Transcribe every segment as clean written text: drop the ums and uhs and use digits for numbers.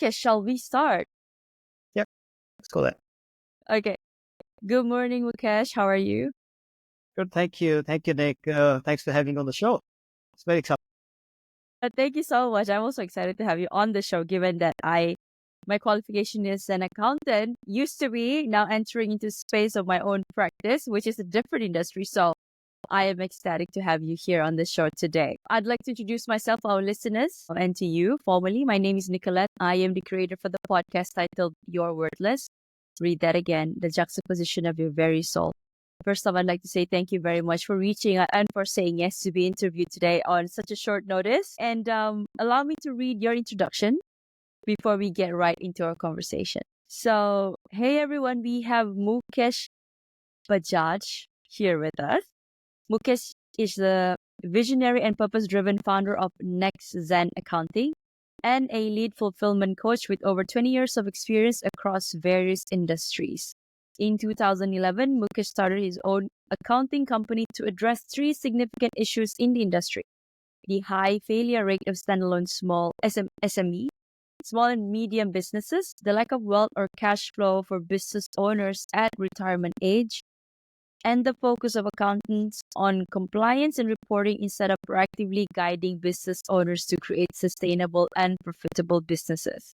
Mukesh, shall we start? Yeah, let's go there. Okay. Good morning, Mukesh. How are you? Good. Thank you. Thank you, Nick. Thanks for having me on the show. It's very exciting. Thank you so much. I'm also excited to have you on the show, given that my qualification is an accountant, used to be, now entering into space of my own practice, which is a different industry. So I am ecstatic to have you here on the show today. I'd like to introduce myself, our listeners, and to you formally. My name is Nicolette. I am the creator for the podcast titled You're Worthless. Read that again, the juxtaposition of your very soul. First off, I'd like to say thank you very much for reaching out and for saying yes to be interviewed today on such a short notice. And allow me to read your introduction before we get right into our conversation. So, hey everyone, we have Mukesh Bajaj here with us. Mukesh is the visionary and purpose-driven founder of NexZen Accounting and a lead fulfillment coach with over 20 years of experience across various industries. In 2011, Mukesh started his own accounting company to address three significant issues in the industry: the high failure rate of standalone SME, small and medium businesses, the lack of wealth or cash flow for business owners at retirement age, and the focus of accountants on compliance and reporting instead of proactively guiding business owners to create sustainable and profitable businesses.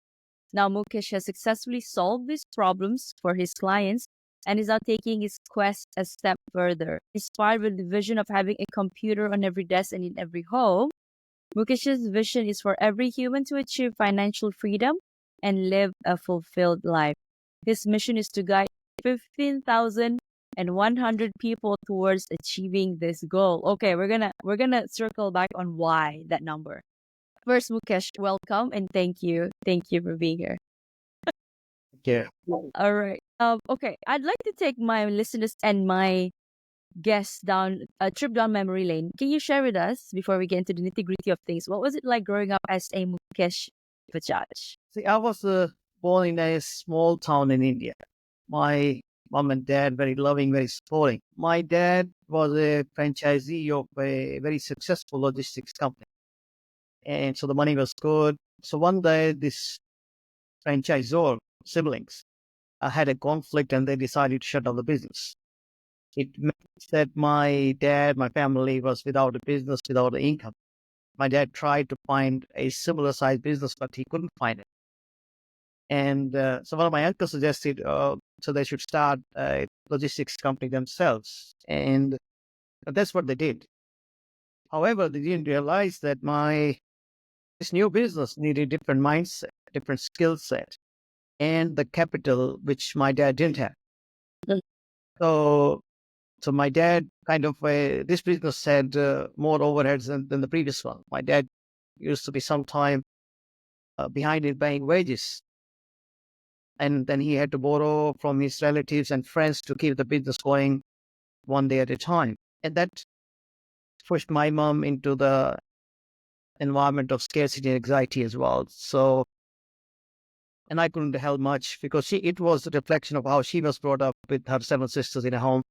Now, Mukesh has successfully solved these problems for his clients and is now taking his quest a step further. Inspired with the vision of having a computer on every desk and in every home, Mukesh's vision is for every human to achieve financial freedom and live a fulfilled life. His mission is to guide 15,100 people towards achieving this goal. Okay, we're gonna circle back on why that number. First, Mukesh, welcome and thank you. Thank you for being here. Yeah. All right. Okay, I'd like to take my listeners and my guests down a trip down memory lane. Can you share with us before we get into the nitty gritty of things? What was it like growing up as a Mukesh Bajaj? See, I was born in a small town in India. My mom and dad, very loving, very supporting. My dad was a franchisee of a very successful logistics company. And so the money was good. So one day, this franchisor siblings had a conflict and they decided to shut down the business. It meant that my dad, my family was without a business, without an income. My dad tried to find a similar sized business, but he couldn't find it. And so one of my uncles suggested so they should start a logistics company themselves. And that's what they did. However, they didn't realize that this new business needed different mindset, different skill set, and the capital, which my dad didn't have. Mm. So my dad this business had more overheads than the previous one. My dad used to be sometime behind in paying wages. And then he had to borrow from his relatives and friends to keep the business going one day at a time. And that pushed my mom into the environment of scarcity and anxiety as well. So, and I couldn't help much because it was a reflection of how she was brought up with her seven sisters in a home.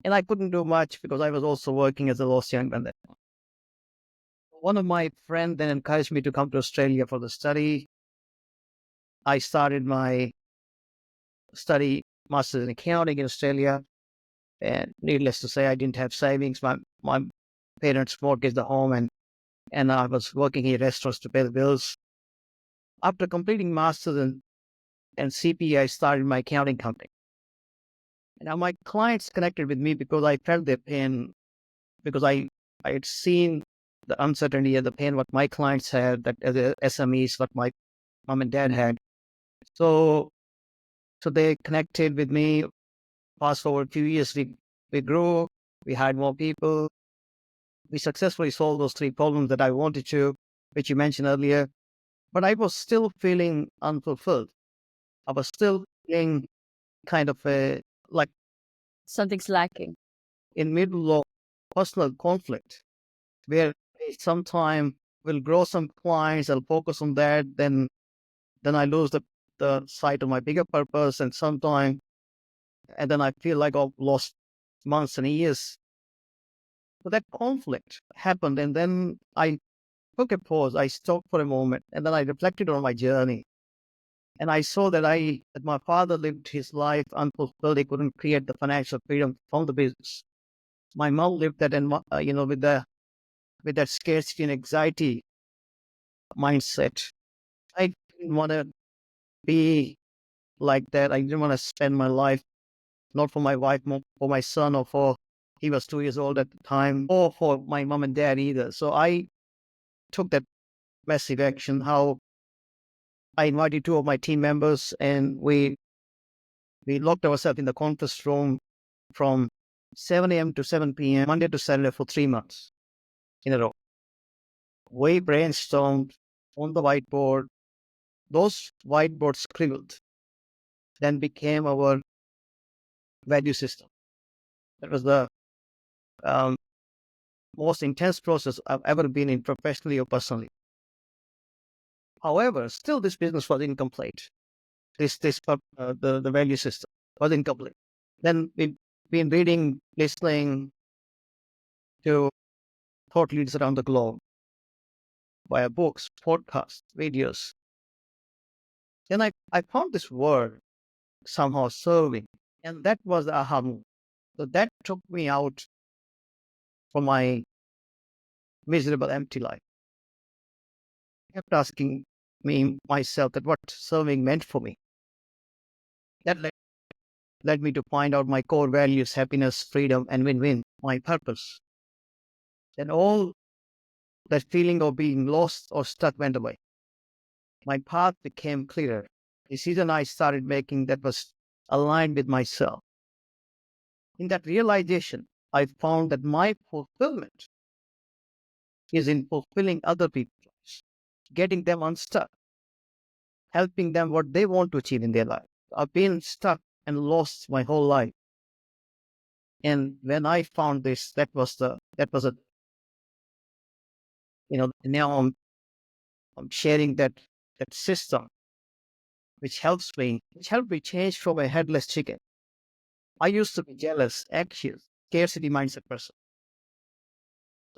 And I couldn't do much because I was also working as a lost young man. One of my friends then encouraged me to come to Australia for the study. I started my study master's in accounting in Australia. And needless to say, I didn't have savings. My parents mortgaged the home and I was working in restaurants to pay the bills. After completing master's and CPA, I started my accounting company. Now my clients connected with me because I felt their pain, because I had seen the uncertainty and the pain what my clients had, that as SMEs, what my mom and dad had. So they connected with me. Fast forward a few years, we grew, we hired more people. We successfully solved those three problems that I wanted to, which you mentioned earlier. But I was still feeling unfulfilled. I was still feeling kind of like Something's lacking. in middle of personal conflict, where sometime will grow some clients, I'll focus on that, then I lose the sight of my bigger purpose, and then I feel like I've lost months and years. So that conflict happened, and then I took a pause. I stopped for a moment, and then I reflected on my journey. And I saw that my father lived his life unfulfilled. He couldn't create the financial freedom from the business. My mom lived that, and with that scarcity and anxiety mindset. I didn't want to be like that. I didn't want to spend my life not for my wife, more for my son, or for he was 2 years old at the time, or for my mom and dad either. So I took that massive action. How I invited two of my team members, and we locked ourselves in the conference room from 7 a.m. to 7 p.m. Monday to Saturday for 3 months in a row. We brainstormed on the whiteboard. Those whiteboards scribbled then became our value system. That was the um, most intense process I've ever been in, professionally or personally. However, still this business was incomplete. The value system was incomplete. Then we've been reading, listening to thought leaders around the globe via books, podcasts, videos. Then I found this word somehow serving, and that was the aha moment. So that took me out from my miserable, empty life. I kept asking myself that what serving meant for me. That led me to find out my core values: happiness, freedom, and win-win, my purpose. Then all that feeling of being lost or stuck went away. My path became clearer. The decision I started making that was aligned with myself. In that realization, I found that my fulfillment is in fulfilling other people's lives, getting them unstuck, helping them what they want to achieve in their life. I've been stuck and lost my whole life. And when I found this, that was now I'm sharing that system which helped me change from a headless chicken. I used to be jealous, anxious, scarcity mindset person.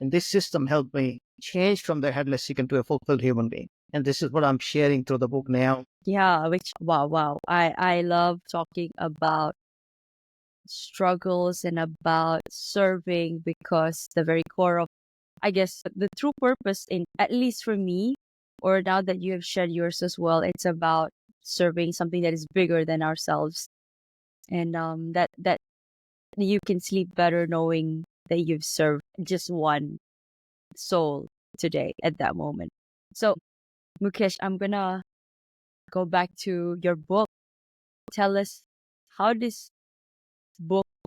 And this system helped me change from the headless chicken to a fulfilled human being. And this is what I'm sharing through the book now. Yeah, which wow. I love talking about struggles and about serving, because the very core of, I guess, the true purpose, in at least for me, or now that you have shared yours as well, it's about serving something that is bigger than ourselves. And that you can sleep better knowing that you've served just one soul today at that moment. So, Mukesh, I'm gonna go back to your book. Tell us, how this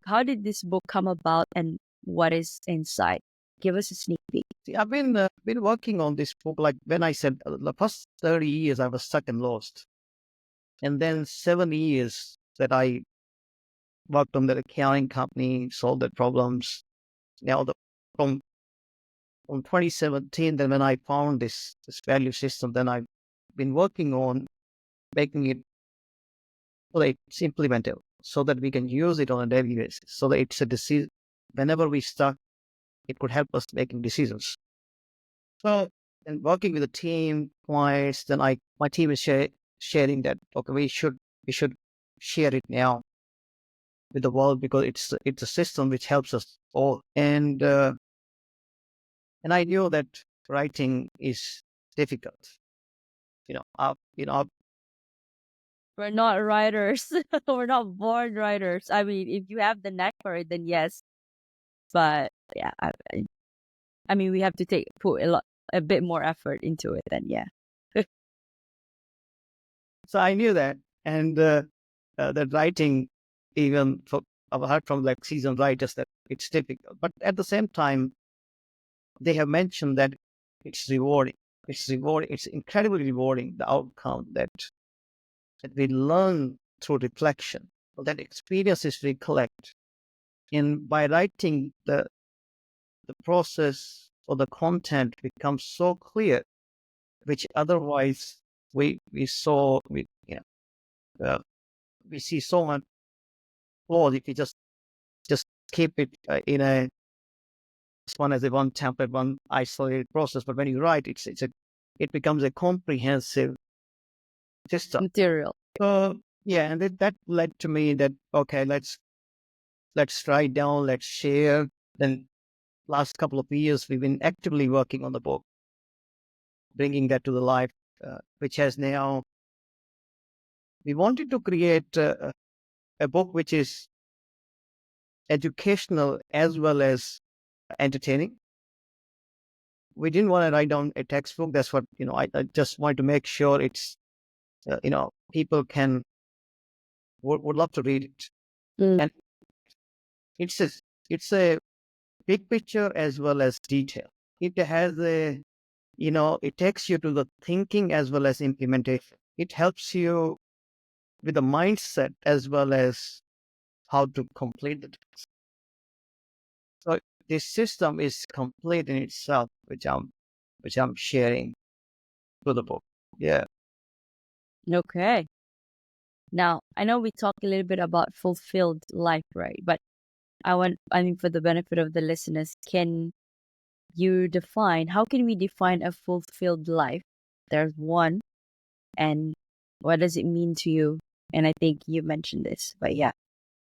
how did this book come about, and what is inside? Give us a sneak peek. See, I've been working on this book. Like when I said, the first 30 years I was stuck and lost, and then 7 years that I worked on that accounting company, solved their problems. Now from 2017, then when I found this value system, then I've been working on making it so that it's implementable, so that we can use it on a daily basis, so that it's a decision. Whenever we stuck, it could help us making decisions. So, and working with a team, clients, then my team is sharing that, okay, we should share it now with the world, because it's a system which helps us all. And I knew that writing is difficult. You know, We're not writers. We're not born writers. I mean, if you have the knack for it, then yes. But yeah, I mean, we have to put a bit more effort into it. Then yeah. so I knew that, and that writing, even for I've heard from like seasoned writers that it's difficult, but at the same time, they have mentioned that it's rewarding. It's rewarding. It's incredibly rewarding, the outcome that we learn through reflection, that experiences we collect. And by writing, the process or the content becomes so clear, which otherwise we saw we see so much flaws if you just keep it in a one as a one template, one isolated process. But when you write, it becomes a comprehensive system. Material. So yeah, and that led to me that okay, let's write down, let's share. Then last couple of years, we've been actively working on the book, bringing that to the life, which has now. We wanted to create a book which is educational as well as entertaining. We didn't want to write down a textbook. That's what I just wanted to make sure it's people can would love to read it, Mm. and it's a it's a big picture as well as detail. It has it takes you to the thinking as well as implementation. It helps you with the mindset as well as how to complete the task. So this system is complete in itself, which I'm sharing through the book. Yeah. Okay. Now, I know we talked a little bit about fulfilled life, right? But I mean, for the benefit of the listeners, how can we define a fulfilled life? There's one, and what does it mean to you? And I think you mentioned this, but yeah.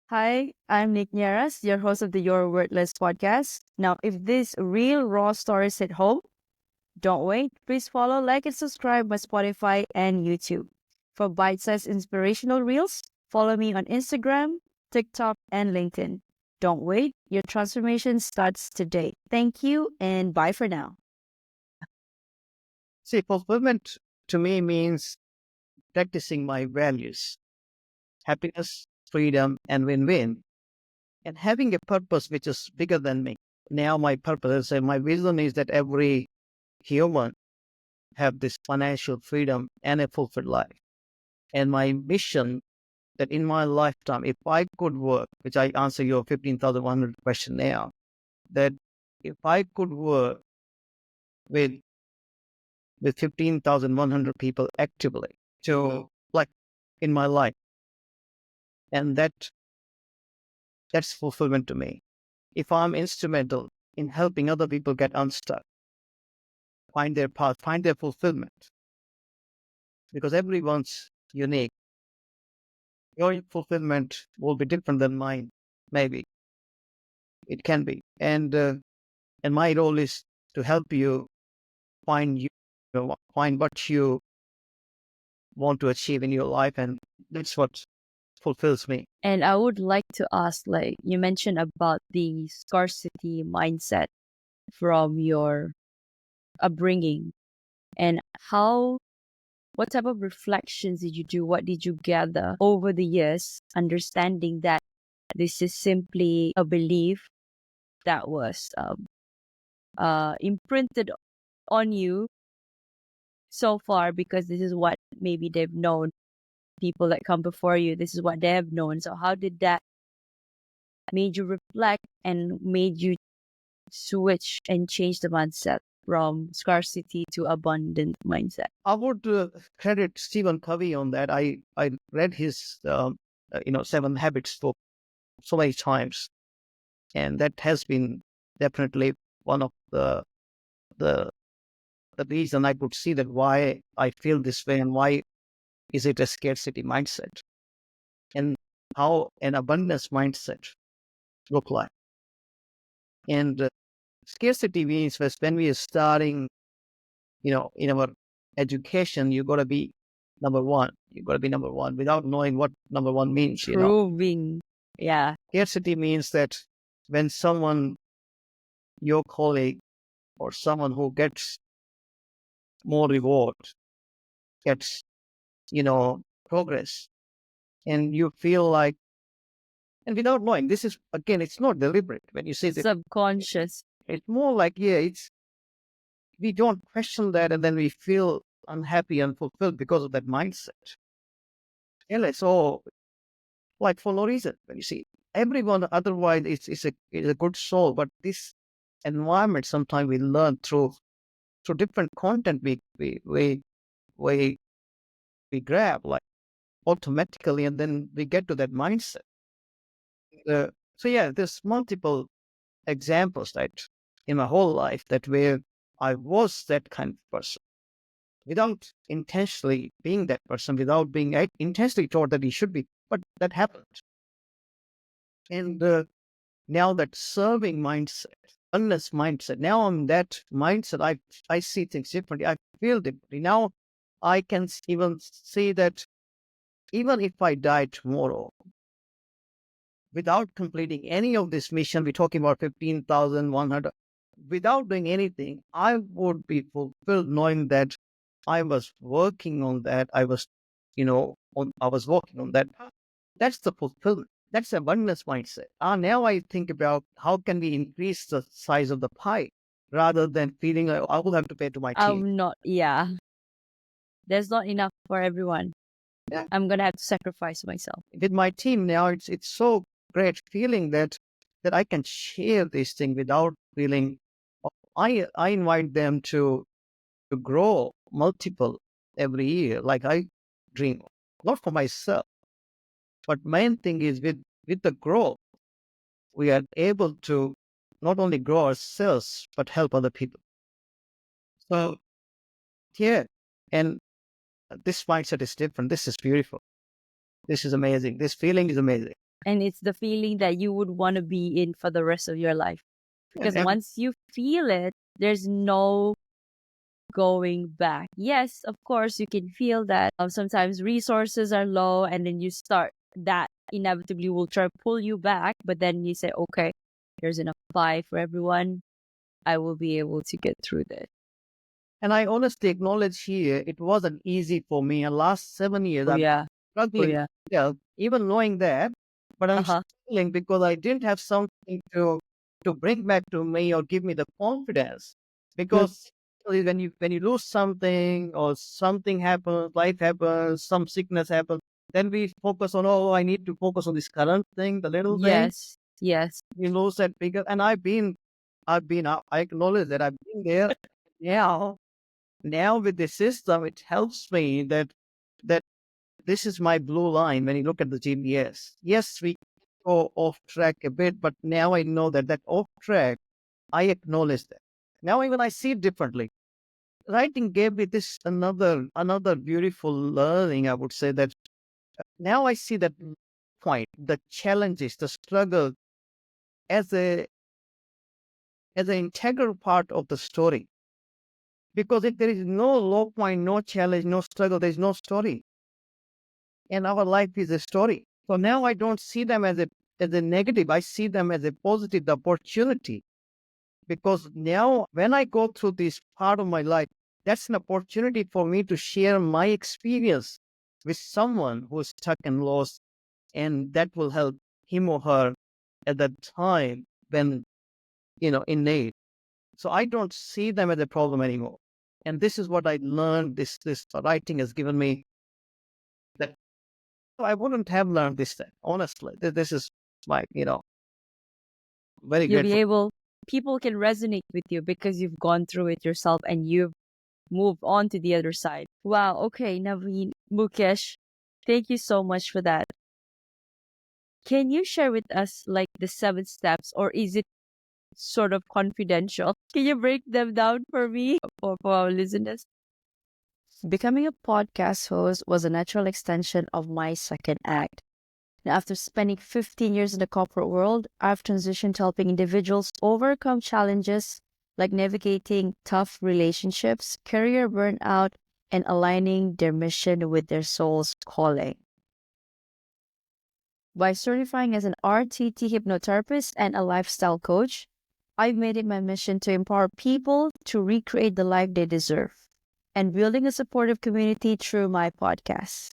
Hi, I'm Nierras, your host of the Your Wordless podcast. Now, if this real raw stories hit home, don't wait. Please follow, like, and subscribe my Spotify and YouTube. For bite-sized inspirational reels, follow me on Instagram, TikTok, and LinkedIn. Don't wait. Your transformation starts today. Thank you, and bye for now. See, fulfillment to me means practicing my values: happiness, freedom, and win-win, and having a purpose which is bigger than me. Now, my purpose and my vision is that every human have this financial freedom and a fulfilled life. And my mission that in my lifetime, if I could work, which I answer your 15,100 question now, that if I could work with 15,100 people actively to like in my life, and that's fulfillment to me. If I'm instrumental in helping other people get unstuck, find their path, find their fulfillment, because everyone's unique. Your fulfillment will be different than mine. Maybe it can be, and my role is to help you find find what you want to achieve in your life, and that's what fulfills me. And I would like to ask, like you mentioned about the scarcity mindset from your upbringing, and what type of reflections did you do? What did you gather over the years, understanding that this is simply a belief that was imprinted on you so far because this is what maybe they've known, people that come before you, this is what they have known. So how did that made you reflect and made you switch and change the mindset from scarcity to abundant mindset? I would credit Stephen Covey on that. I read his 7 Habits book so many times, and that has been definitely one of the reason I could see that why I feel this way and why is it a scarcity mindset and how an abundance mindset look like. And scarcity means that when we are starting, in our education, you got to be number one. You got to be number one without knowing what number one means. Proving. Yeah. Scarcity means that when someone, your colleague or someone who gets more reward, gets, progress, and you feel like, and without knowing, this is again, it's not deliberate. When you say that, Subconscious. it's more like, we don't question that, and then we feel unhappy and fulfilled because of that mindset. And it's all like for no reason. When you see everyone, otherwise it's a good soul, but this environment sometimes we learn through different content we grab like automatically, and then we get to that mindset. So yeah, there's multiple examples that in my whole life that where I was that kind of person without intentionally being that person, without being intentionally taught that he should be. But that happened. And now that serving mindset, oneness mindset, now I'm that mindset. I see things differently. I feel differently. Now I can even see that even if I die tomorrow, without completing any of this mission, we're talking about 15,100, without doing anything, I would be fulfilled knowing that I was working on that. I was, I was working on that. That's the fulfillment. That's abundance mindset. Now I think about how can we increase the size of the pie rather than feeling like I will have to pay to my team. I'm not, yeah. There's not enough for everyone. Yeah. I'm going to have to sacrifice myself. With my team now, it's so great feeling that I can share this thing without feeling. I invite them to grow multiple every year, like I dream, not for myself, but main thing is with the growth, we are able to not only grow ourselves but help other people. So yeah, and this mindset is different. This is beautiful. This is amazing. This feeling is amazing. And it's the feeling that you would want to be in for the rest of your life. Because And once you feel it, there's no going back. Yes, of course, you can feel that sometimes resources are low and then you start that inevitably will try to pull you back. But then you say, okay, there's enough pie for everyone. I will be able to get through this. And I honestly acknowledge here, it wasn't easy for me. And last 7 years, Oh, I'm yeah. struggling. Yeah. Yeah, even knowing that, but I'm Uh-huh. struggling because I didn't have something to bring back to me or give me the confidence. Because when you lose something or something happens, life happens, some sickness happens, then we focus on, oh, I need to focus on this current thing, the little thing. Yes. Yes. We lose that bigger. And I acknowledge that I've been there. Yeah. Now with the system, it helps me that this is my blue line when you look at the GPS. Yes, we go off track a bit, but now I know that off track, I acknowledge that. Now even I see it differently. Writing gave me this another beautiful learning, I would say, that now I see that point, the challenges, the struggle as an integral part of the story. Because if there is no low point, no challenge, no struggle, there is no story. And our life is a story. So now I don't see them as a negative. I see them as a positive, the opportunity. Because now when I go through this part of my life, that's an opportunity for me to share my experience with someone who's stuck and lost. And that will help him or her at that time when, in need. So I don't see them as a problem anymore. And this is what I learned. This writing has given me that I wouldn't have learned this thing, honestly. This is my, very You'll be grateful. able, people can resonate with you because you've gone through it yourself and you've moved on to the other side. Wow. Okay. Naveen, Mukesh, thank you so much for that. Can you share with us like the 7 steps, or is it sort of confidential? Can you break them down for me, for our listeners? Becoming a podcast host was a natural extension of my second act. Now, after spending 15 years in the corporate world, I've transitioned to helping individuals overcome challenges like navigating tough relationships, career burnout, and aligning their mission with their soul's calling. By certifying as an RTT hypnotherapist and a lifestyle coach, I've made it my mission to empower people to recreate the life they deserve and building a supportive community through my podcast.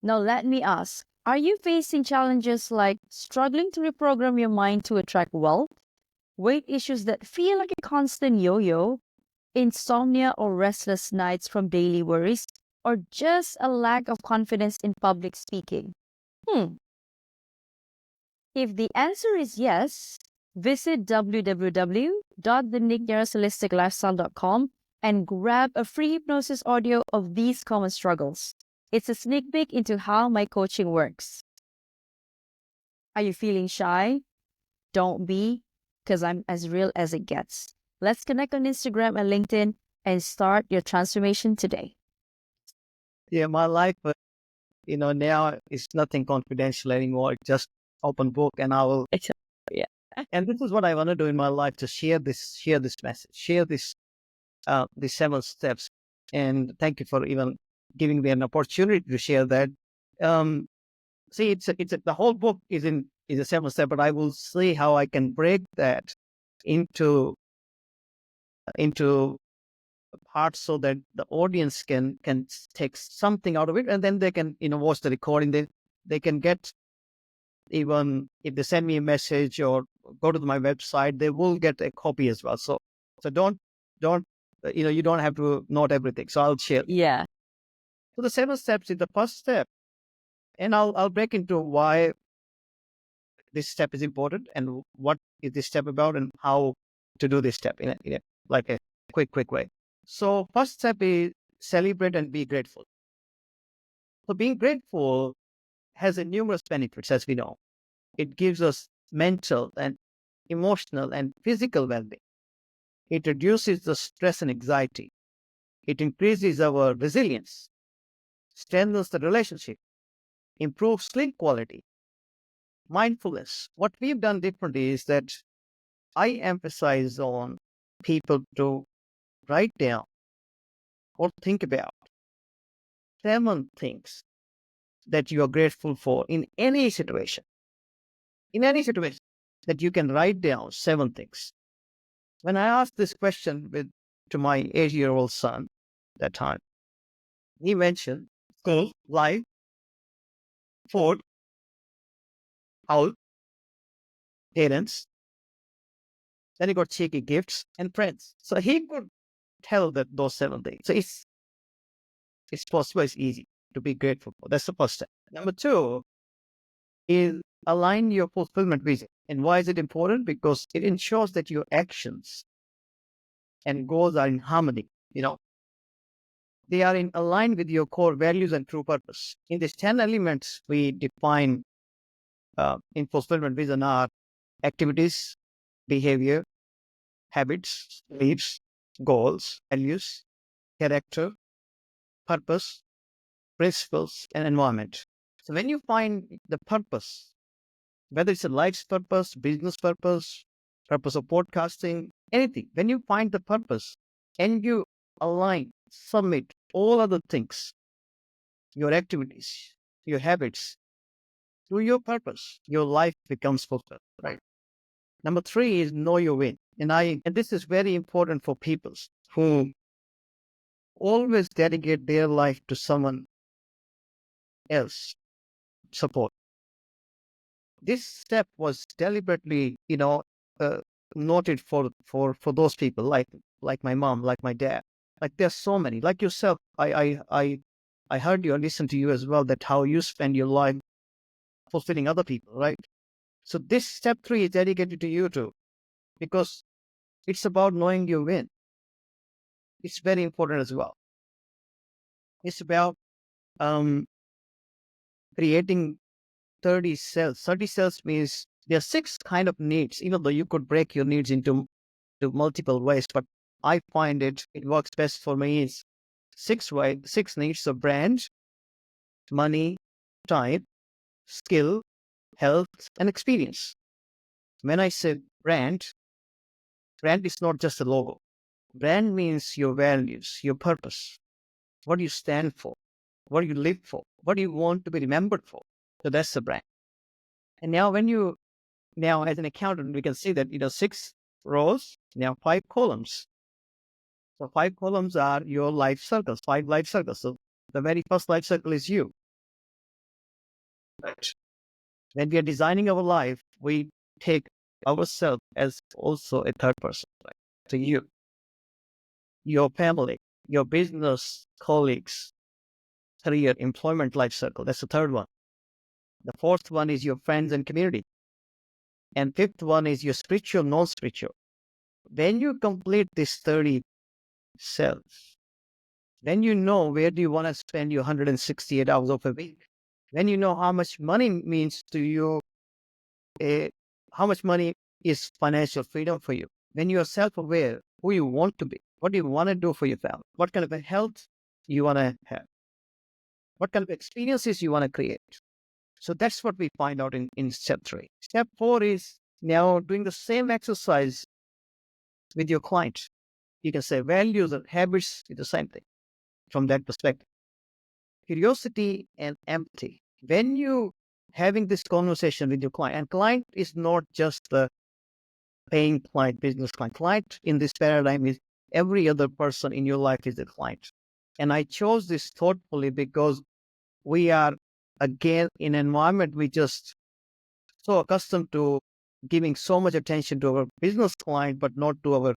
Now, let me ask, are you facing challenges like struggling to reprogram your mind to attract wealth, weight issues that feel like a constant yo-yo, insomnia or restless nights from daily worries, or just a lack of confidence in public speaking? If the answer is yes, visit www.thenierrasholisticlifestyle.com and grab a free hypnosis audio of these common struggles. It's a sneak peek into how my coaching works. Are you feeling shy? Don't be, because I'm as real as it gets. Let's connect on Instagram and LinkedIn. and start your transformation today. Yeah, my life, now is nothing confidential anymore. It's just open book, and I will. Exactly. Yeah. And this is what I want to do in my life: to share this message, share these 7 steps. And thank you for even giving me an opportunity to share that. Um, See, the whole book is a 7 step, but I will see how I can break that into parts so that the audience can take something out of it, and then they can watch the recording. They can get, even if they send me a message or go to my website, they will get a copy as well. So don't you don't have to note everything. So I'll share. Yeah. So the 7 steps is the first step, and I'll break into why this step is important and what is this step about and how to do this step in a like a quick way. So first step is celebrate and be grateful. So being grateful has a numerous benefits, as we know. It gives us mental and emotional and physical well-being. It reduces the stress and anxiety. It increases our resilience, strengthens the relationship, improves sleep quality, mindfulness. What we've done differently is that I emphasize on people to write down or think about 7 things that you are grateful for in any situation. In any situation, that you can write down 7 things. When I asked this question to my 8-year-old son that time, he mentioned school, life, food, house, parents. Then he got cheeky gifts and friends. So he could tell that those 7 things. So it's possible, it's easy to be grateful for. That's the first step. Number 2 is align your fulfillment vision. And why is it important? Because it ensures that your actions and goals are in harmony. They are in align with your core values and true purpose. In these 10 elements we define in fulfillment vision are activities, behavior, habits, beliefs, goals, values, character, purpose, principles, and environment. So when you find the purpose, whether it's a life's purpose, business purpose, purpose of podcasting, anything, when you find the purpose and you align, submit all other things, your activities, your habits, to your purpose, your life becomes fulfilled, right? Number 3 is know your win. And this is very important for people who always dedicate their life to someone else support. This step was deliberately, uh, noted for those people like my mom, like my dad. Like there's so many, like yourself. I heard you and listened to you as well, that how you spend your life fulfilling other people, right? So this step 3 is dedicated to you too, because it's about knowing your win. It's very important as well. It's about um, creating 30 cells. 30 cells means there are 6 kind of needs, even though you could break your needs into multiple ways. But I find it works best for me is 6 needs of brand, money, time, skill, health, and experience. When I say brand is not just a logo. Brand means your values, your purpose, what you stand for, what you live for, what you want to be remembered for. So that's the brand. And now as an accountant, we can see that 6 rows, now 5 columns. So 5 columns are your life circles, 5 life circles. So the very first life circle is you. Right. When we are designing our life, we take ourselves as also a third person. Right? So you, your family, your business colleagues, career, employment life circle. That's the third one. The fourth one is your friends and community. And fifth one is your spiritual, non-spiritual. When you complete this 30 cells, then you know where do you want to spend your 168 hours of a week. When you know how much money means to you, how much money is financial freedom for you. When you are self-aware who you want to be, What do you want to do for your family? What kind of a health you want to have? What kind of experiences you want to create? So that's what we find out in step 3. Step 4 is now doing the same exercise with your client. You can say values and habits is the same thing from that perspective. Curiosity and empathy. When you having this conversation with your client, and client is not just the paying client, business client. Client in this paradigm is every other person in your life is a client. And I chose this thoughtfully because we are again in an environment we just so accustomed to giving so much attention to our business client, but not to our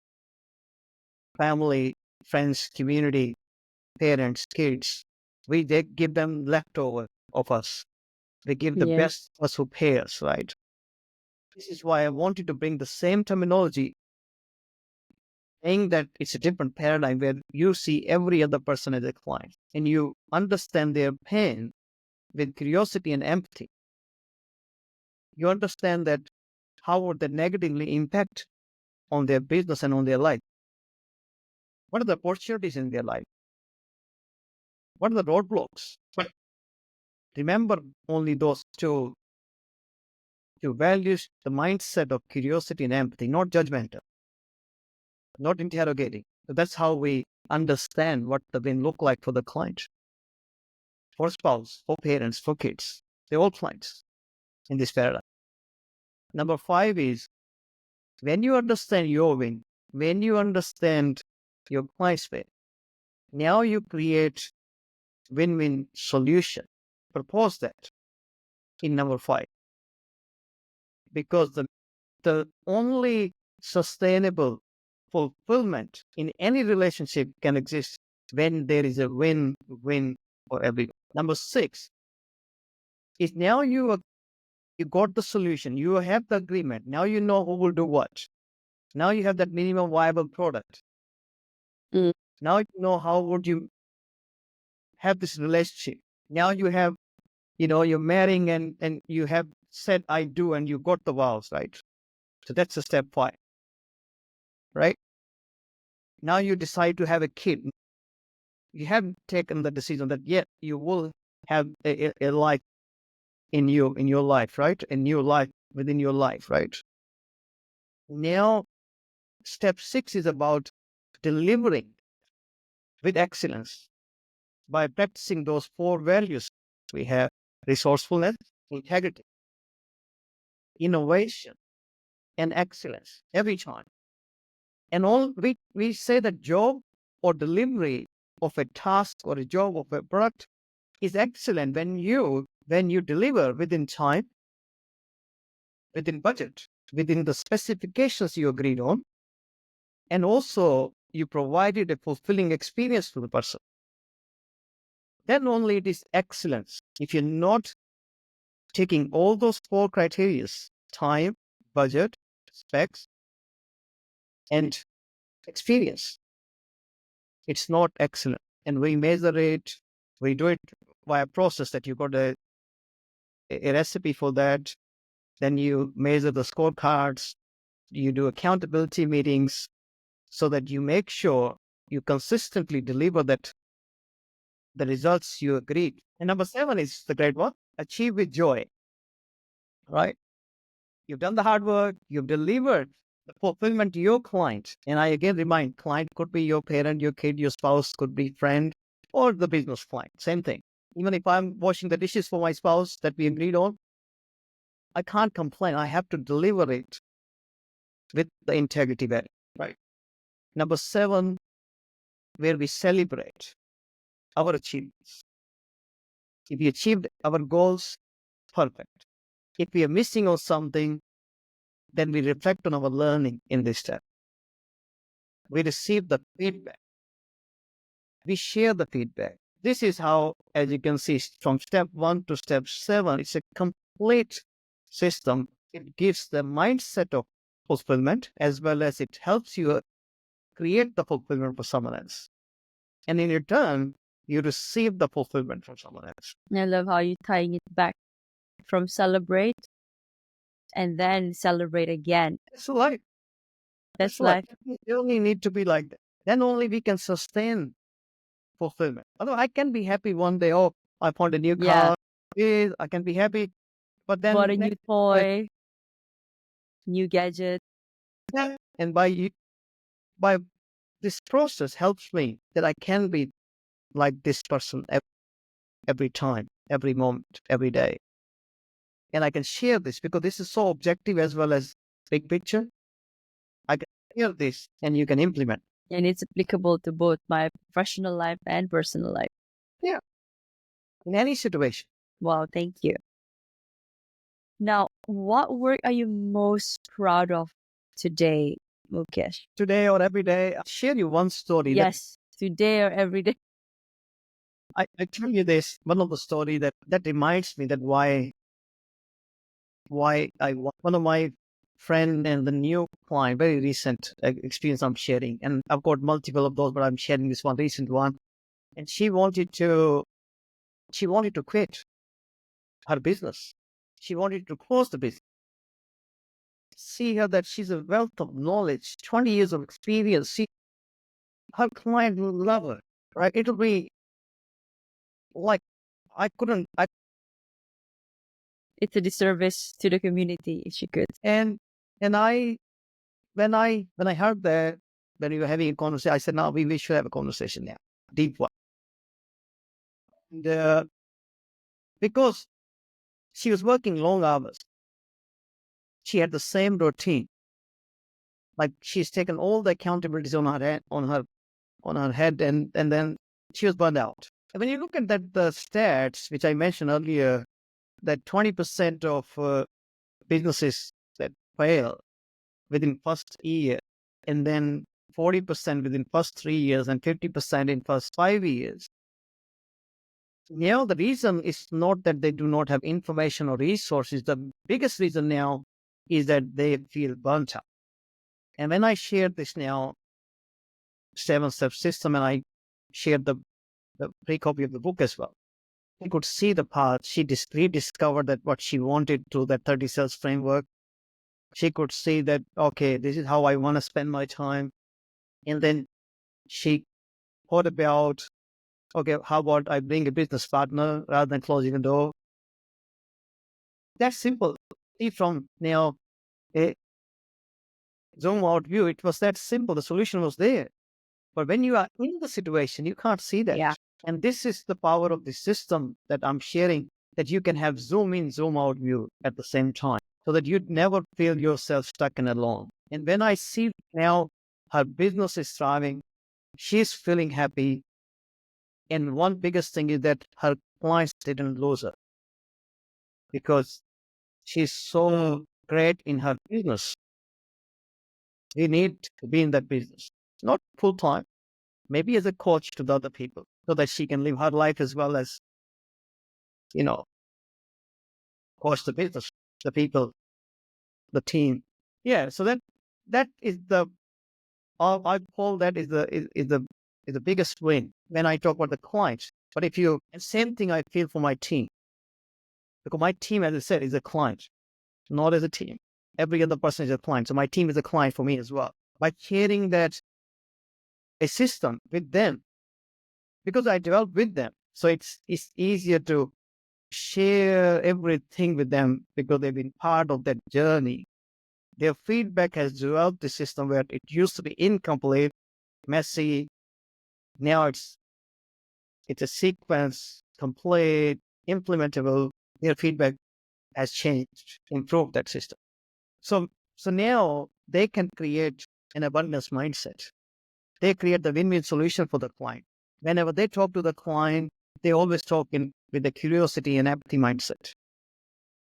family, friends, community, parents, kids. We give them leftover of us. They give the Yeah. best of us who pay us, right? This is why I wanted to bring the same terminology, saying that it's a different paradigm where you see every other person as a client and you understand their pain with curiosity and empathy. You understand that how would that negatively impact on their business and on their life? What are the opportunities in their life? What are the roadblocks? But remember only those two values, the mindset of curiosity and empathy, not judgmental, not interrogating. So that's how we understand what the win look like for the client, for spouse, for parents, for kids. They're all clients in this paradigm. Number 5 is when you understand your win, when you understand your client's win, now you create win-win solution. Propose that in number 5. Because the only sustainable fulfillment in any relationship can exist when there is a win-win for everyone. Number 6 is now you got the solution. You have the agreement. Now you know who will do what. Now you have that minimum viable product. Mm. Now you know how would you have this relationship. Now you have, you're marrying and you have said I do and you got the vows, right? So that's a step 5, right? Now you decide to have a kid. You have taken the decision that you will have a life in your life, right? A new life within your life, right? Now step 6 is about delivering with excellence by practicing those 4 values. We have resourcefulness, integrity, innovation, and excellence every time. And all we say that job or delivery of a task or a job of a product is excellent when you deliver within time, within budget, within the specifications you agreed on, and also you provided a fulfilling experience to the person. Then only it is excellence. If you're not taking all those 4 criteria, time, budget, specs, and experience, it's not excellent. And we measure it, we do it via process that you got a recipe for that. Then you measure the scorecards, you do accountability meetings so that you make sure you consistently deliver the results you agreed. And number 7 is the great one, achieve with joy, right? You've done the hard work, you've delivered the fulfillment to your client. And I again remind, client could be your parent, your kid, your spouse, could be friend, or the business client. Same thing. Even if I'm washing the dishes for my spouse that we agreed on, I can't complain. I have to deliver it with the integrity value, right? Number 7, where we celebrate our achievements. If we achieved our goals, perfect. If we are missing on something, then we reflect on our learning in this step. We receive the feedback. We share the feedback. This is how, as you can see, from step 1 to step 7, it's a complete system. It gives the mindset of fulfillment as well as it helps you create the fulfillment for someone else. And in return, you receive the fulfillment from someone else. I love how you're tying it back from celebrate and then celebrate again. That's life. That's That's life. life. You only need to be like that. then only we can sustain fulfillment. Although I can be happy one day, oh, I found a new Yeah. car, I can be happy, but Bought then a new next, toy, new gadget. and by this process helps me that I can be like this person every time, every moment, every day. And I can share this because this is so objective as well as big picture. I can share this and you can implement. And it's applicable to both my professional life and personal life. Yeah. In any situation. Wow, thank you. Now, what work are you most proud of today, Mukesh? Today or every day, I'll share you one story Yes, today or every day. I tell you this, one of the story that reminds me that why one of my friend and the new client, very recent experience I'm sharing, and I've got multiple of those, but I'm sharing this one recent one. And she wanted to quit her business. She wanted to close the business. See her that she's a wealth of knowledge, 20 years of experience. Her client will love her, right? It'll be like I couldn't. It's a disservice to the community if she could. And I when I heard that when we were having a conversation, I said, "No, we should have a conversation now, deep one." And, because she was working long hours, she had the same routine. Like she's taken all the accountabilities on her head, and then she was burned out. And when you look at that, the stats which I mentioned earlier, that 20% of businesses that fail within first year, and then 40% within first 3 years, and 50% in first 5 years. Now, the reason is not that they do not have information or resources. The biggest reason now is that they feel burnt out. And when I shared this now, 7-step system, and I shared the pre-copy of the book as well, she could see the path. She rediscovered that what she wanted through that 30 cells framework. She could see that, okay, this is how I want to spend my time. And then she thought about, okay, how about I bring a business partner rather than closing the door? That's simple. See, from now a zoom out view, it was that simple. The solution was there. But when you are in the situation, you can't see that. Yeah. And this is the power of the system that I'm sharing, that you can have zoom in, zoom out view at the same time, so that you'd never feel yourself stuck and alone. And when I see now her business is thriving, she's feeling happy. And one biggest thing is that her clients didn't lose her because she's so great in her business. We need to be in that business, not full time, maybe as a coach to the other people so that she can live her life as well as, coach the business, the people, the team. Yeah. So that is I call that is the biggest win when I talk about the clients. But same thing I feel for my team, because my team, as I said, is a client, not as a team. Every other person is a client. So my team is a client for me as well. By sharing that a system with them, because I developed with them. So it's easier to share everything with them because they've been part of that journey. Their feedback has developed the system where it used to be incomplete, messy. Now it's a sequence, complete, implementable. Their feedback has changed, improved that system. So now they can create an abundance mindset. They create the win-win solution for the client. Whenever they talk to the client, they always talk with the curiosity and empathy mindset.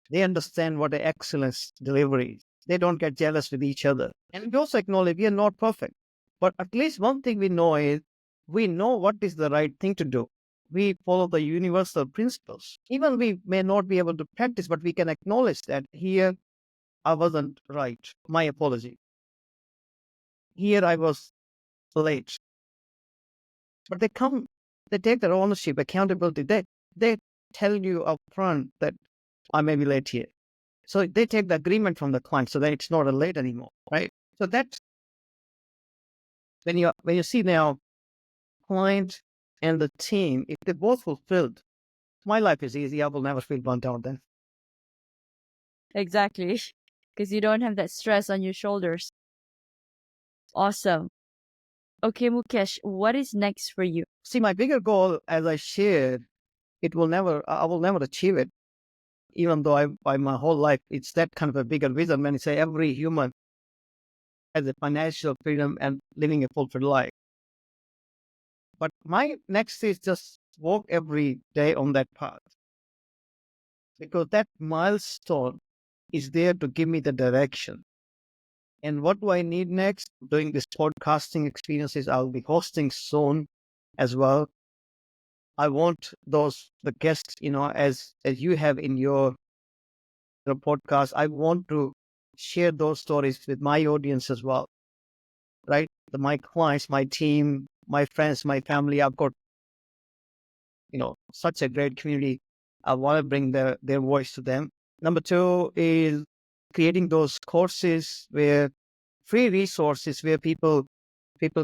They understand what the excellence delivery is. They don't get jealous with each other. And we also acknowledge we are not perfect. But at least one thing we know is we know what is the right thing to do. We follow the universal principles. Even we may not be able to practice, but we can acknowledge that here I wasn't right. My apology. Here I was late. But they take their ownership, accountability. They tell you up front that I may be late here. So they take the agreement from the client so that it's not a late anymore, right? So when you see now client and the team, if they're both fulfilled, my life is easy. I will never feel burnt out then. Exactly. Because you don't have that stress on your shoulders. Awesome. Okay, Mukesh, what is next for you? See, my bigger goal, as I shared, I will never achieve it, even though I my whole life, it's that kind of a bigger vision when you say every human has a financial freedom and living a fulfilled life. But my next is just walk every day on that path, because that milestone is there to give me the direction. And what do I need next? Doing this podcasting experiences, I'll be hosting soon as well. I want the guests, as you have in your podcast. I want to share those stories with my audience as well, right? My clients, my team, my friends, my family. I've got, such a great community. I want to bring their voice to them. Number two is creating those courses where free resources where people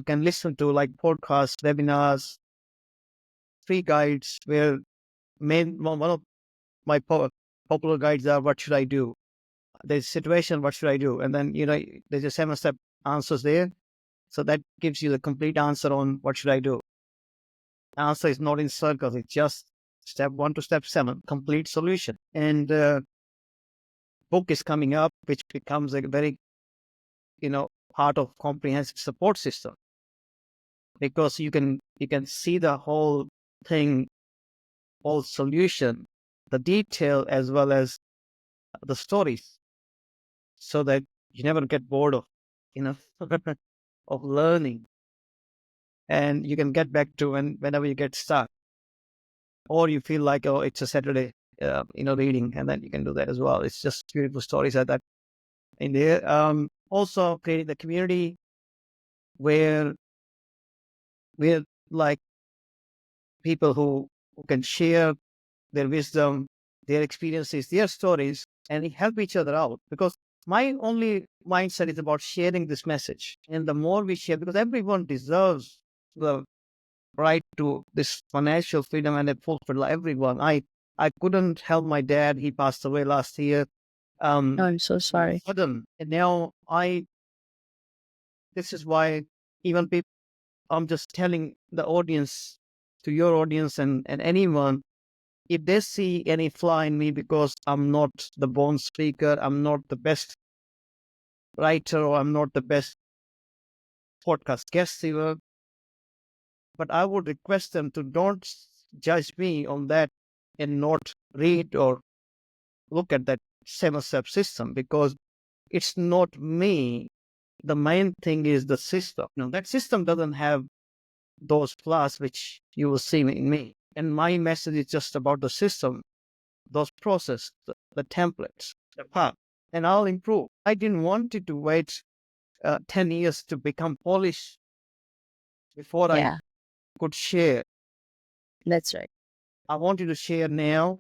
can listen to, like podcasts, webinars, free guides, where one of my popular guides are, what should I do? There's situation, what should I do? And then, there's a 7-step answers there. So that gives you the complete answer on what should I do. Answer is not in circles. It's just step 1 to step 7, complete solution. And book is coming up, which becomes a very, part of comprehensive support system, because you can see the whole thing, whole solution, the detail as well as the stories, so that you never get bored of, of learning, and you can get back to whenever you get stuck, or you feel like, oh, it's a Saturday, reading, and then you can do that as well. It's just beautiful stories like that in there. Also creating the community where we're like people who can share their wisdom, their experiences, their stories, and help each other out. Because my only mindset is about sharing this message. And the more we share, because everyone deserves the right to this financial freedom and a fulfilled life. Everyone. I couldn't help my dad. He passed away last year. I'm so sorry. Sudden. And now this is why even people, I'm just telling the audience, to your audience and anyone, if they see any flaw in me, because I'm not the born speaker, I'm not the best writer, or I'm not the best podcast guest even, but I would request them to don't judge me on that and not read or look at that 7-step system, because it's not me. The main thing is the system. That system doesn't have those flaws which you will see in me. And my message is just about the system, those process, the templates, the path, and I'll improve. I didn't want it to wait 10 years to become polished before I Yeah, could share. that's right. I wanted to share now,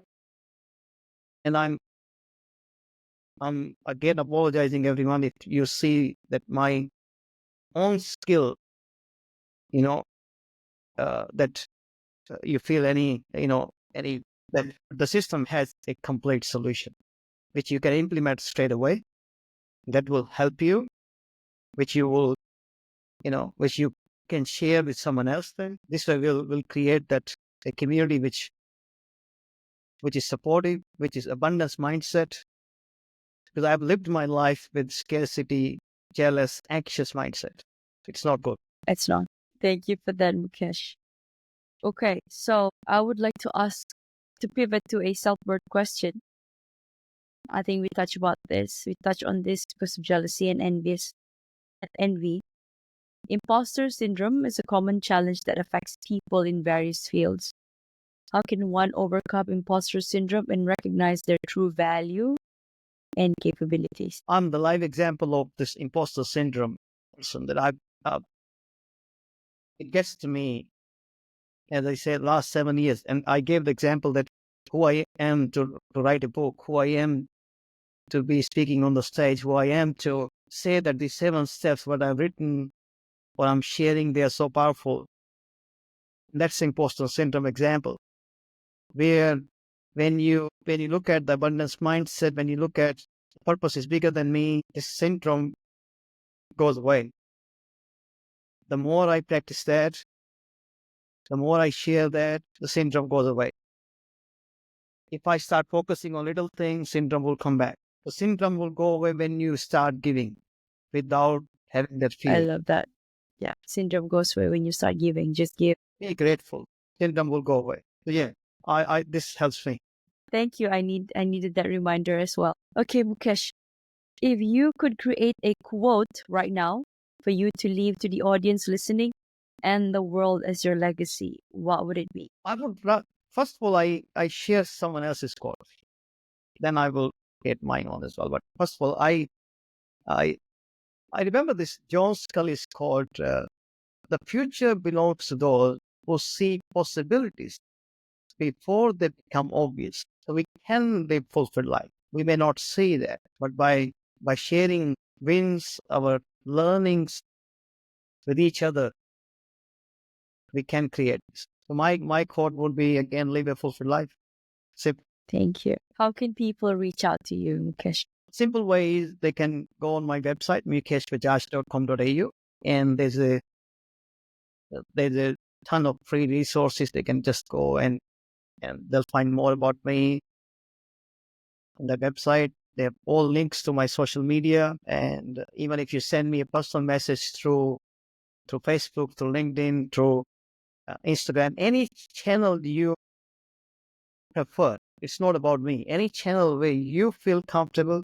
and I'm again apologizing everyone if you see that my own skill, you know, that you feel any that the system has a complete solution which you can implement straight away, that will help you, which you will, which you can share with someone else. Then this way we'll create that a community which is supportive, which is abundance mindset, because I've lived my life with scarcity, jealous, anxious mindset. It's not good. It's not. Thank you for that, Mukesh. Okay, so I would like to ask to pivot to a self-worth question. I think we touched about this. We touched on this because of jealousy and envy. Imposter syndrome is a common challenge that affects people in various fields. How can one overcome imposter syndrome and recognize their true value and capabilities? I'm the live example of this imposter syndrome person that it gets to me, as I said, last 7 years. And I gave the example that who I am to write a book, who I am to be speaking on the stage, who I am to say that these 7 steps, what I've written, what I'm sharing, they are so powerful. That's imposter syndrome example, where when you look at the abundance mindset, when you look at purpose is bigger than me, this syndrome goes away. The more I practice that, the more I share that, the syndrome goes away. If I start focusing on little things, syndrome will come back. The syndrome will go away when you start giving without having that I fear. love that. Yeah. Syndrome goes away when you start giving. Just give. Be grateful. Syndrome will go away. So yeah, I this helps me. Thank you. I needed that reminder as well. Okay, Mukesh, if you could create a quote right now for you to leave to the audience listening and the world as your legacy, what would it be? I would first of all, I share someone else's quote. Then I will get mine on as well. But first of all, I remember this John Scully's quote: "The future belongs to those who see possibilities before they become obvious." So we can live fulfilled life. We may not see that, but by sharing wins, our learnings with each other, we can create this. So my quote would be again: live a fulfilled life. Simple. Thank you. How can people reach out to you, Mukesh? Simple ways, they can go on my website, mukeshbajaj.com.au, and there's a ton of free resources. They can just go and they'll find more about me on the website. They have all links to my social media, and even if you send me a personal message through Facebook, through LinkedIn, through Instagram, any channel you prefer. It's not about me. Any channel where you feel comfortable,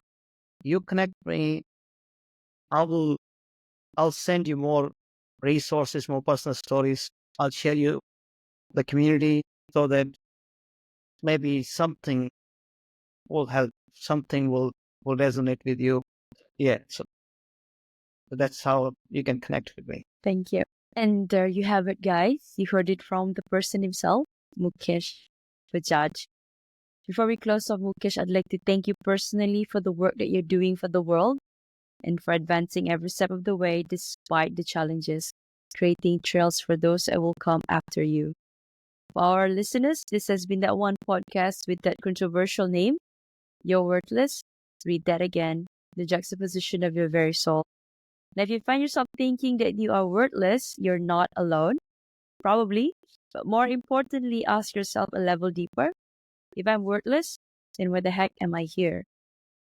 you connect me. I'll send you more resources, more personal stories. I'll share you the community so that maybe something will help, something will resonate with you. Yeah, so that's how you can connect with me. Thank you. And there you have it, guys. You heard it from the person himself, Mukesh Bajaj. Before we close off, Mukesh, I'd like to thank you personally for the work that you're doing for the world and for advancing every step of the way despite the challenges, creating trails for those that will come after you. For our listeners, this has been that one podcast with that controversial name, You're Worthless. Read that again, the juxtaposition of your very soul. Now, if you find yourself thinking that you are worthless, you're not alone, probably. But more importantly, ask yourself a level deeper. If I'm worthless, then why the heck am I here?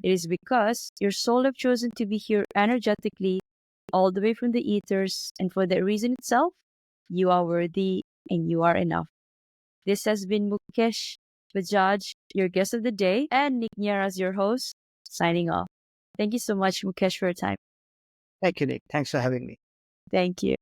It is because your soul have chosen to be here energetically, all the way from the ethers, and for that reason itself, you are worthy and you are enough. This has been Mukesh Bajaj, your guest of the day, and Nick Nierras, your host, signing off. Thank you so much, Mukesh, for your time. Thank you, Nick. Thanks for having me. Thank you.